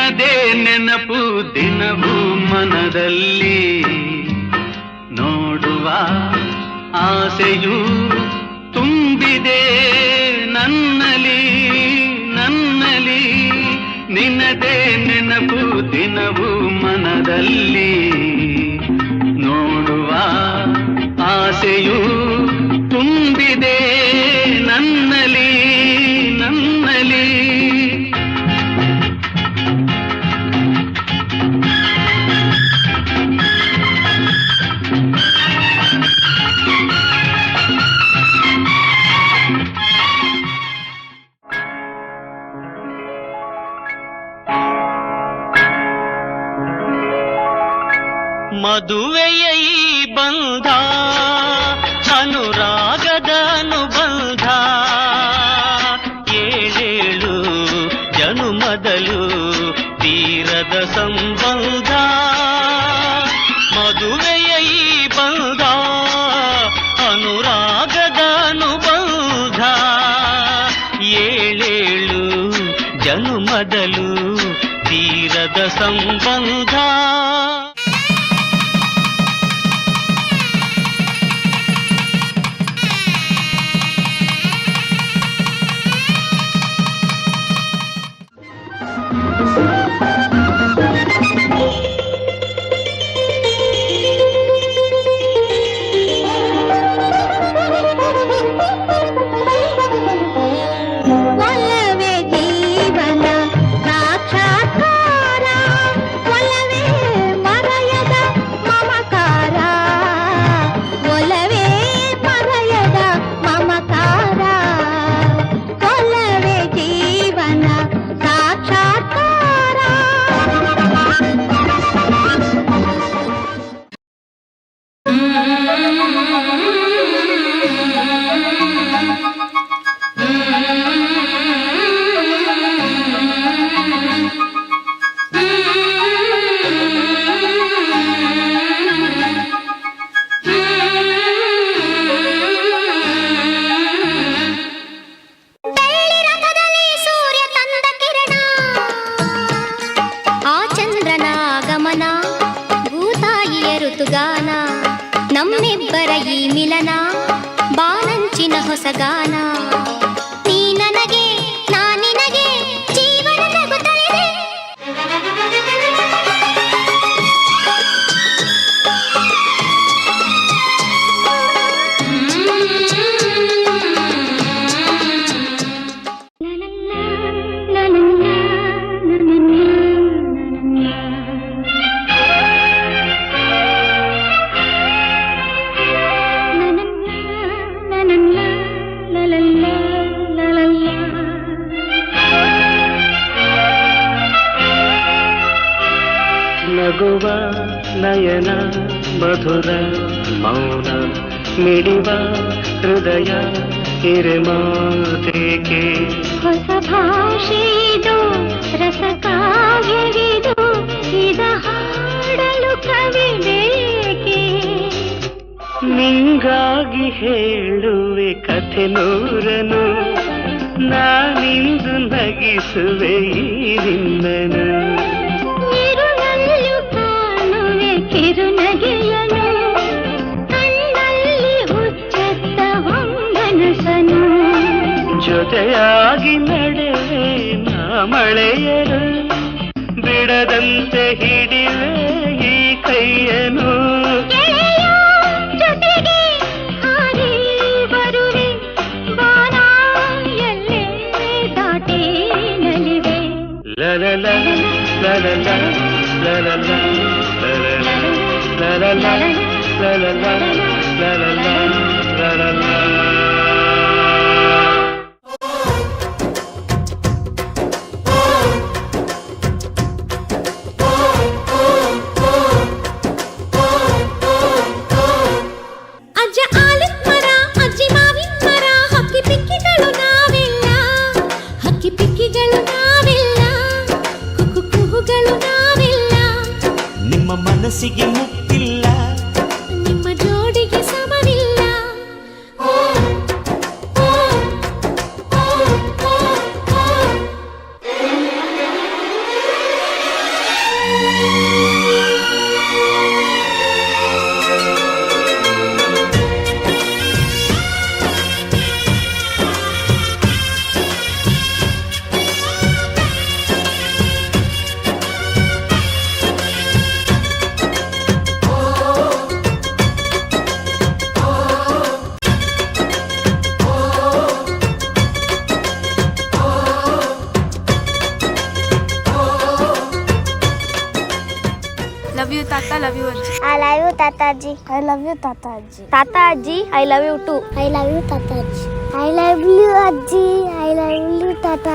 ನಿನದೇ ನೆನಪು ದಿನವೂ ಮನದಲ್ಲಿ, ನೋಡುವ ಆಸೆಯೂ ತುಂಬಿದೆ ನನ್ನಲಿ ನನ್ನಲಿ. ನಿನದೇ ನೆನಪು ದಿನವೂ ಮನದಲ್ಲಿ, ನೋಡುವ ಆಸೆಯೂ ತುಂಬಿದೆ ನನ್ನಲಿ ನನ್ನಲಿ. ಮದುವೆಯ ಈ ಬಂಧ ಅನುರಾಗದ ಅನುಬಂಧ, ಏಳೇಳು ಜನುಮದಲು ತೀರದ ಸಂಬಂಧ. ಮದುವೆಯ ಈ ಬಂಧ ಅನುರಾಗದ ಅನುಬಂಧ, ಏಳೇಳು ಜನುಮದಲು ತೀರದ ಸಂಬಂಧ. ನಮ್ಮಿಬ್ಬರ ಈ ಮಿಲನ ಬಾನಂಚಿನ ಹೊಸಗಾನ. ನೀ ನನಗೆ ನಾ ನಿನಗೆ ಜೀವನ ನಗುತ್ತಲಿದೆ. ನಗುವ ನಯನ ಮಧುರ ಮೌನ ಮಿಡಿವ ಹೃದಯ ಹಿರಿಮಾತೇಕೆ. ಹೊಸ ಭಾಷೆಯಿದು ರಸಕಾವ್ಯವಿದು, ಇದ ಹಾಡಲು ಕವಿ ಬೇಕೆ. ನಿಂಗಾಗಿ ಹೇಳುವೆ ಕಥೆ ನೂರನು, ನಾನಿಂದು ನಗಿಸುವೆ ಈ ನಿನ್ನನು. ಕಿರುನಗೆಯನು ಕಣ್ಣಲ್ಲಿ ಹುಚ್ಚೆತ್ತ ಹೊಂಗನಸನು. ಜೊತೆಯಾಗಿ ನಡೆವೆ ನಾ ಮಳೆಯರು, ಬಿಡದಂತೆ ಹಿಡಿವೆ ಈ ಕೈಯನು. ಜೊತೆಗೆ ಹಾರಿ ಬರುವೆ ಬಾನ ಎಲ್ಲೇ ದಾಟಿ ನಲಿವೆ. ಲಲಲ ಲಲಲ ಲಲಲ La la la la la la la la la la la. ಅಜ್ಜ ಆಲಿನ ಮರ, ಅಜ್ಜಿ ಮಾವಿನ ಮರ, ಹಕ್ಕಿ ಪಿಕ್ಕಿಗಳು ನಾವೆಲ್ಲ, ಹಕ್ಕಿ ಪಿಕ್ಕಿಗಳು ನಾವೆಲ್ಲ, ಕುಕು ಕುಹುಗಳು ನಾವೆಲ್ಲ. ನಿಮ್ಮ ಮನಸ್ಸಿಗೆ ಮುಕ್ತಿಲ್ಲ, ನಿಮ್ಮ ಜೋಡಿಗೆ ಸಮವಿಲ್ಲ. ತಾತಾಜಿ. ಐ ಲವ್ ಯು ತಾತಾಜಿ. ತಾತಾಜಿ I love you too. I love you ತಾತಾಜಿ. ಐ ಲವ್ ಯು ಅಜ್ಜಿ. ಐ ಲವ್ ಯು ತಾತ.